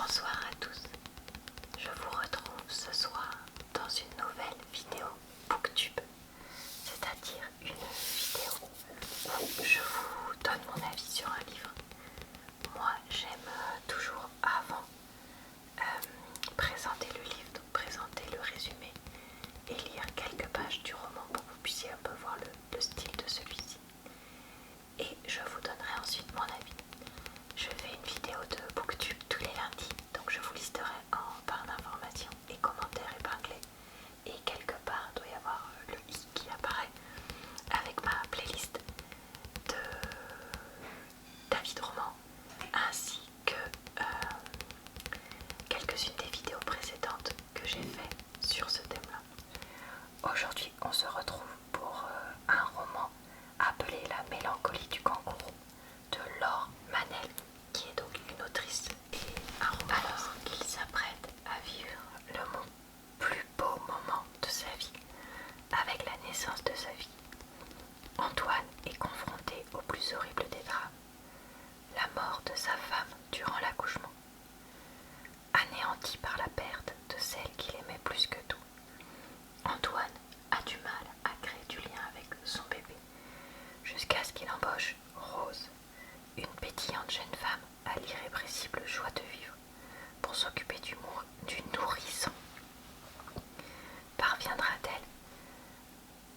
Bonsoir à tous, je vous retrouve ce soir dans une nouvelle vidéo Booktube, c'est-à-dire une vidéo où je vous donne mon avis sur un livre. Moi j'aime toujours avant présenter le livre, donc présenter le résumé et lire quelques pages du roman pour que vous puissiez un peu voir le style de celui-ci. Et je vous donnerai ensuite mon avis. Je fais une vidéo de Booktube tous les lundis, donc je vous listerai en barre d'informations et commentaires épinglés. Et quelque part, il doit y avoir le i qui apparaît avec ma playlist d'avis de romans, ainsi que quelques-unes des vidéos précédentes que j'ai fait sur ce thème-là. Aujourd'hui, on se retrouve pour un roman appelé La mélancolie du kangourou de Laure Manel, qui est donc une autrice et un roman. Alors qu'il s'apprête à vivre le plus beau moment de sa vie, avec la naissance de sa fille, Antoine est confronté au plus horrible des drames, la mort de sa femme durant l'accouchement. Anéanti par la perte de celle qu'il aimait plus que tout, Antoine a du mal à créer du lien avec son bébé, jusqu'à ce qu'il embauche Rose, une pétillante jeune femme à l'irrépressible joie de vivre, pour s'occuper du nourrisson. Parviendra-t-elle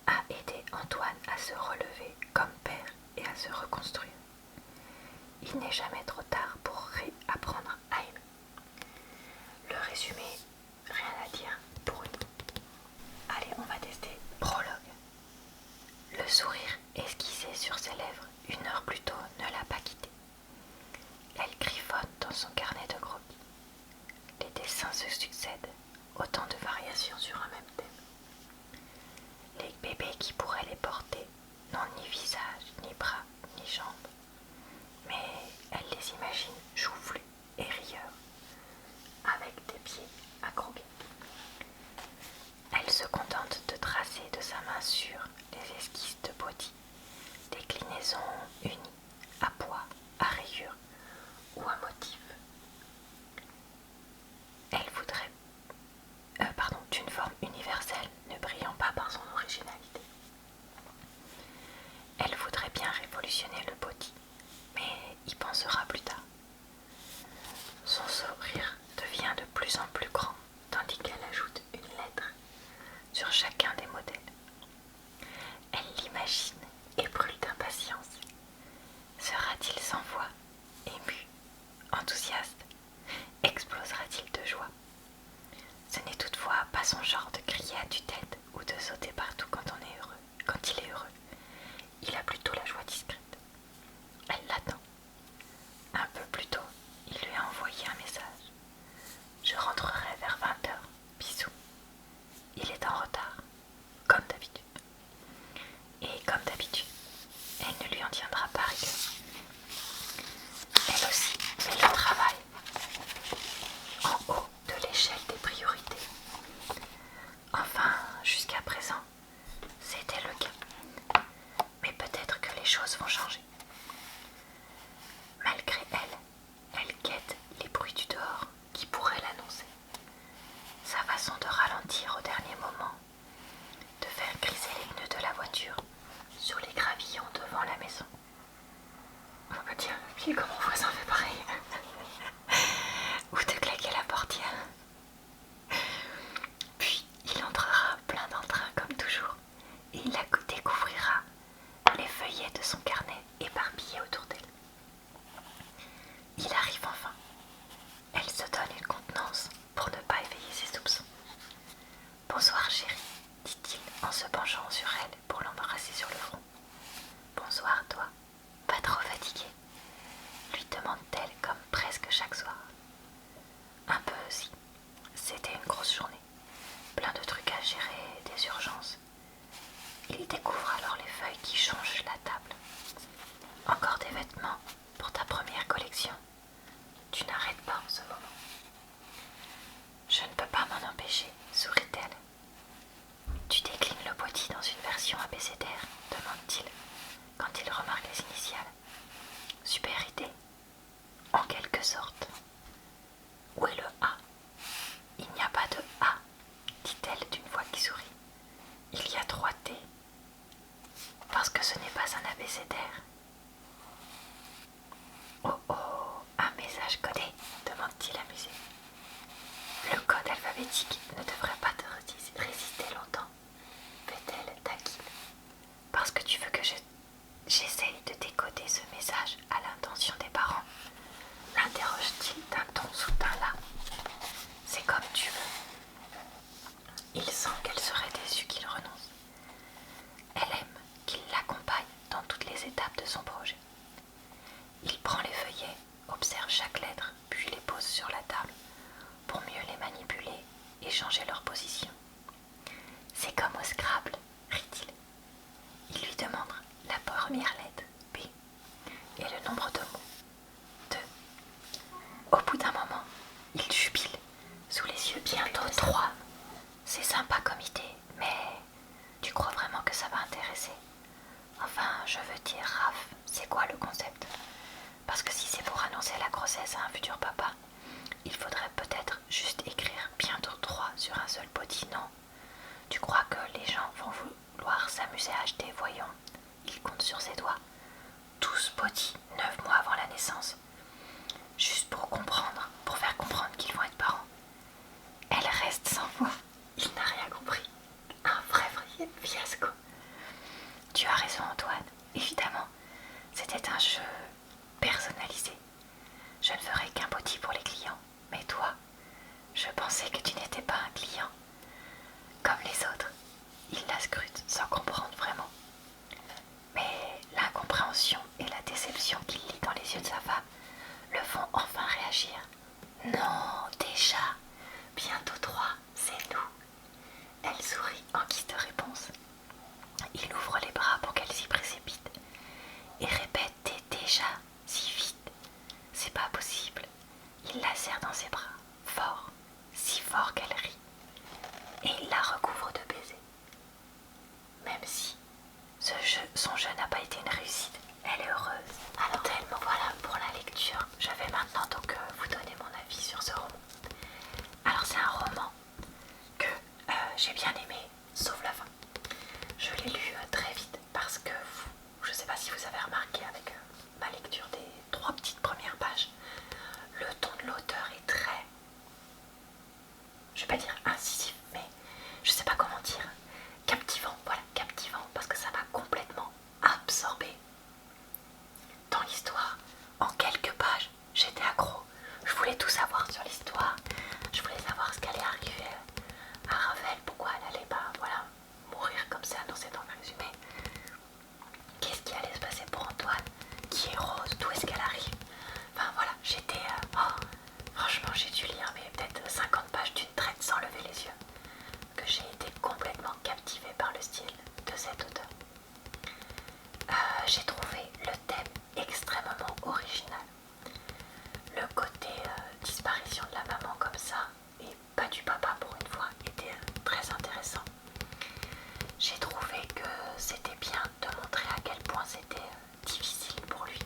à aider Antoine à se relever comme père et à se reconstruire? Il n'est jamais trop tard pour réapprendre à aimer. Le résumé, rien à dire pour une. Allez, on va tester. Prologue. Le sourire esquissé sur ses lèvres 1 heure plus tôt ne l'a pas quitté. Elle griffonne dans son carnet de croquis. Les dessins se succèdent, autant de variations sur un même thème. Les bébés qui pourraient les porter n'ont ni visage, ni bras, ni jambes, mais elle les imagine joufflus et rieurs, avec des pieds à croquer. Elle se contente de tracer de sa main sûre les esquisses de body, déclinaisons unies, à poids, à rayures ou à motif. Elle voudrait, d'une forme universelle, ne brillant pas par son originalité. Elle voudrait bien révolutionner le body, mais y pensera plus tard. changer leur position. C'est comme au Scrabble, rit-il. Il lui demande la première lettre, B, et le nombre de mots, 2. Au bout d'un moment, il jubile, sous les yeux bientôt 3. C'est sympa comme idée, mais tu crois vraiment que ça va intéresser? Enfin, je veux dire, Raph, c'est quoi le concept? Parce que si c'est pour annoncer la grossesse à un futur papa, il faudrait peut-être juste écrire bientôt 3 sur un seul body, non? Tu crois que les gens vont vouloir s'amuser à acheter, voyons? Il compte sur ses doigts. 12 body, 9 mois avant la naissance. Juste pour comprendre, pour faire comprendre qu'ils vont être parents. Elle reste sans voix. Il n'a rien compris. Un vrai fiasco. Tu as raison, Antoine. Évidemment, c'était un jeu personnalisé. Je ne ferai qu'un body pour les clients. Mais toi, je pensais que tu n'étais pas un client. Comme les autres. Il la scrute sans comprendre vraiment. Mais l'incompréhension et la déception qu'il lit dans les yeux de sa femme le font enfin réagir. Non, déjà, bientôt 3, c'est nous. Elle sourit en guise de réponse. Il ouvre les bras pour qu'elle s'y précipite et répète déjà si vite. C'est pas possible. Il la serre dans ses bras, fort, si fort qu'elle rit, et il la recouvre de baisers. Même si son jeu n'a pas été une réussite, elle est heureuse. Alors tellement voilà pour la lecture. Je vais maintenant donc vous donner mon avis sur ce roman. Alors c'est un roman que j'ai bien aimé, sauf la fin. Je l'ai lu très vite parce que je ne sais pas si vous avez remarqué avec ma lecture des 3 petites premières pages, le ton de l'auteur est très, je vais pas dire incisif, mais je sais pas comment dire, captivant, voilà, captivant, parce que ça m'a complètement absorbé dans l'histoire. En quelques pages, j'étais accro. Je voulais tout savoir sur l'histoire. Je voulais savoir ce qu'allait arriver à Ravel, pourquoi elle allait voilà, mourir comme c'est annoncé dans le résumé. Qu'est-ce qui allait se passer pour Antoine? Qui est Rose? D'où est-ce qu'elle arrive? Enfin voilà, j'étais... franchement, j'ai dû lire mais peut-être 50 pages d'une traite sans lever les yeux. Que j'ai été complètement captivée par le style de cet auteur. J'ai trouvé le thème extrêmement original. Le côté disparition de la maman comme ça, et pas du papa pour une fois, était très intéressant. J'ai trouvé que c'était bien de montrer à quel point c'était difficile pour lui.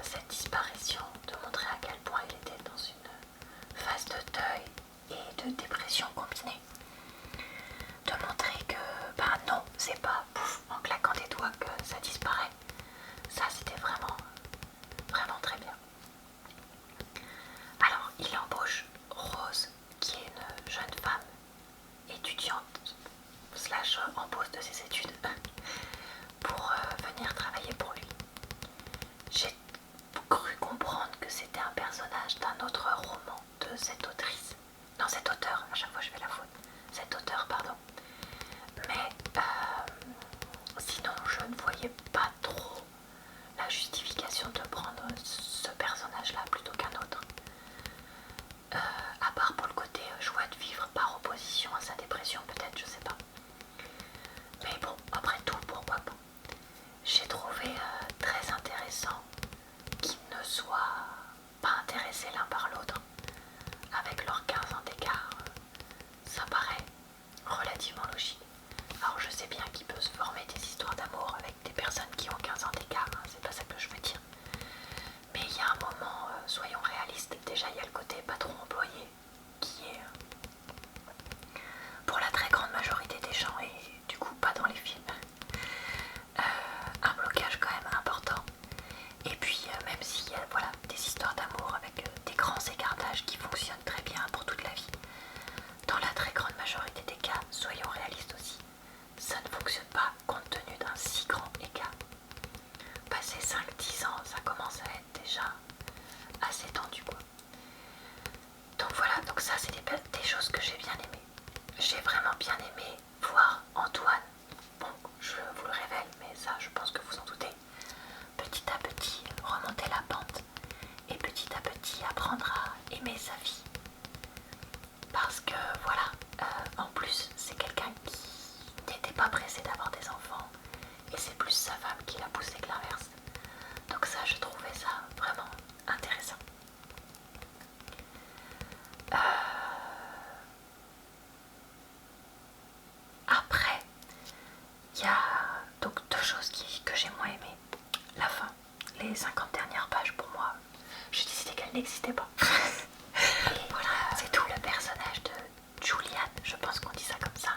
Cette disparition, de montrer à quel point il était dans une phase de deuil et de dépression combinée. De montrer que, non, c'est pas pouf, en claquant des doigts que ça disparaît. Ça, c'était vraiment, vraiment très bien. Alors, il embauche Rose, qui est une jeune femme étudiante slash en pause de ses études, pour venir travailler pour lui. J'ai cru comprendre que c'était un personnage d'un autre roman de cette autrice. Non, cet auteur, à chaque fois je fais la faute. Cet auteur, pardon. Mais sinon, je ne voyais pas trop la justification de prendre ce personnage-là plutôt qu'un autre. À part pour le côté joie de vivre par opposition à sa dépression, peut-être, je sais pas. Mais bon, après tout, pourquoi pas. J'ai trouvé très intéressant qu'ils ne soient pas intéressés l'un par l'autre. Avec leurs 15 ans d'écart, ça paraît relativement logique. Alors je sais bien qu'il peut se former des histoires d'amour avec des personnes qui ont 15 ans d'écart, hein, c'est pas ça que je veux dire. Mais il y a un moment, soyons réalistes, déjà il y a le côté patron-employé qui est pour la très grande majorité des gens et du coup pas dans les films. Un blocage quand même important. Et puis même s'il y a voilà, des histoires d'amour avec des grands écartages qui fonctionnent très bien pour toute la vie, dans la très grande majorité des cas, soyons réalistes aussi, ça ne fonctionne pas compte tenu d'un si grand écart. Passer 5-10 ans, ça commence à être déjà assez tendu quoi. Donc voilà, donc ça c'est des choses que j'ai bien aimées. J'ai vraiment bien aimé voir Antoine, bon je vous le révèle mais ça je pense que vous en doutez, petit à petit remonter la pente et petit à petit apprendre à aimer sa vie par n'existait pas. Et voilà, c'est tout. Le personnage de Julian, je pense qu'on dit ça comme ça,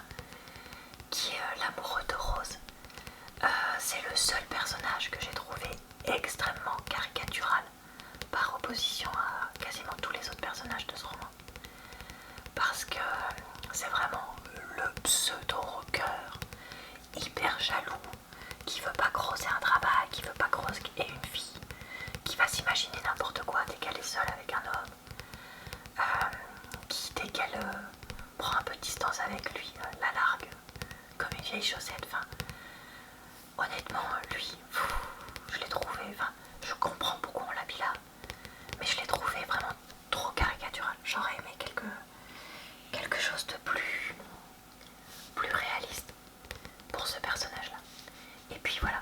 qui est l'amoureux de Rose. C'est le seul personnage que j'ai trouvé extrêmement caricatural par opposition à quasiment tous les autres personnages de ce roman. Parce que c'est vraiment le pseudo-rocker, hyper jaloux, qui veut pas creuser un travail, qui veut pas creuser une fille, qui va s'imaginer n'importe quoi dès qu'elle est seule avec un homme, qui dès qu'elle prend un peu de distance avec lui, la largue comme une vieille chaussette. Enfin, honnêtement, lui, je l'ai trouvé, enfin, je comprends pourquoi on l'a mis là, mais je l'ai trouvé vraiment trop caricatural. J'aurais aimé quelque chose de plus réaliste pour ce personnage-là. Et puis voilà,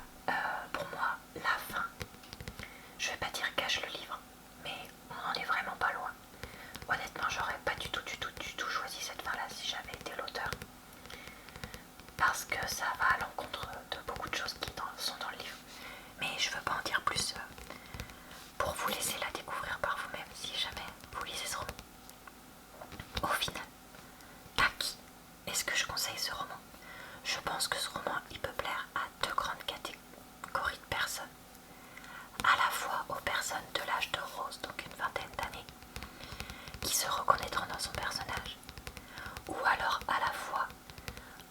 pour moi, la fin, je vais pas dire gâche le livre, mais on en est vraiment pas loin. Honnêtement, j'aurais pas du tout choisi cette fin-là si j'avais été l'auteur. Parce que ça va à l'encontre de beaucoup de choses qui sont dans le livre. Mais je veux pas en dire plus pour vous laisser la découvrir par vous-même si jamais vous lisez ce roman. Au final, à qui est-ce que je conseille ce roman? Je pense que ce roman, il peut plaire à deux grandes catégories de personnes. À la fois aux personnes de l'âge de Rose, donc une vingtaine d'années, qui se reconnaîtront dans son personnage, ou alors à la fois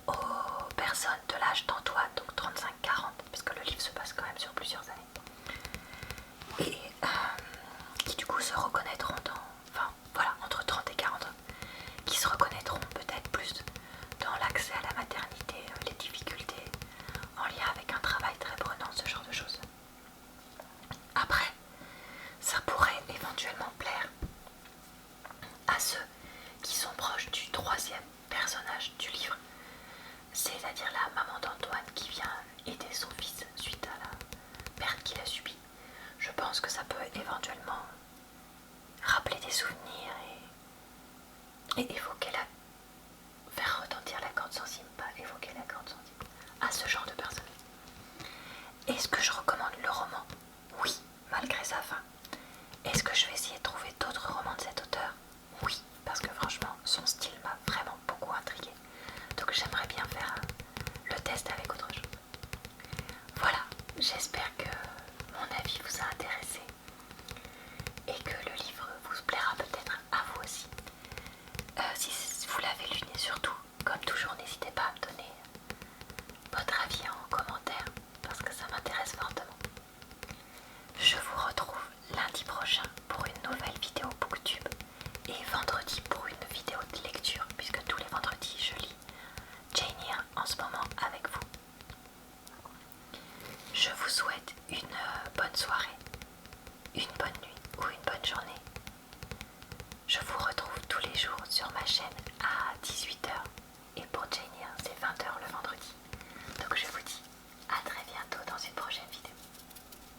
aux personnes de l'âge d'Antoine, donc 35-40, puisque le livre se passe quand même sur plusieurs années, et qui du coup se reconnaîtront enfin voilà, entre 30 et 40 ans, qui se reconnaîtront peut-être plus dans l'accès à la maternité, les difficultés en lien avec un travail très prenant, ce genre de choses. Après, ça pourrait éventuellement plaire à ceux qui sont proches du troisième personnage du livre, c'est-à-dire la maman d'Antoine qui vient aider son fils suite à la perte qu'il a subie. Je pense que ça peut éventuellement rappeler des souvenirs et évoquer faire retentir la corde sensible, pas évoquer la corde sensible, à ce genre de personnes. Est-ce que je recommande le roman? Oui, malgré sa fin. Est-ce que je vais essayer de trouver d'autres romans de cet auteur? Oui, parce que franchement, son style m'a vraiment beaucoup intriguée. Donc j'aimerais bien faire le test avec autre chose. Voilà, j'espère que mon avis vous a intéressé et que le livre vous plaira peut-être à vous aussi. Si vous l'avez lu, et surtout, comme toujours, n'hésitez pas à me donner votre avis en commentaire parce que ça m'intéresse fortement. Je vous retrouve lundi prochain pour une nouvelle vidéo BookTube et vendredi pour une vidéo de lecture puisque tous les vendredis je lis Jane Eyre en ce moment avec vous. Je vous souhaite une bonne soirée, une bonne nuit ou une bonne journée. Je vous retrouve tous les jours sur ma chaîne à 18 h et pour Jane Eyre c'est 20 h le vendredi. Donc je vous dis à très bientôt dans une prochaine vidéo.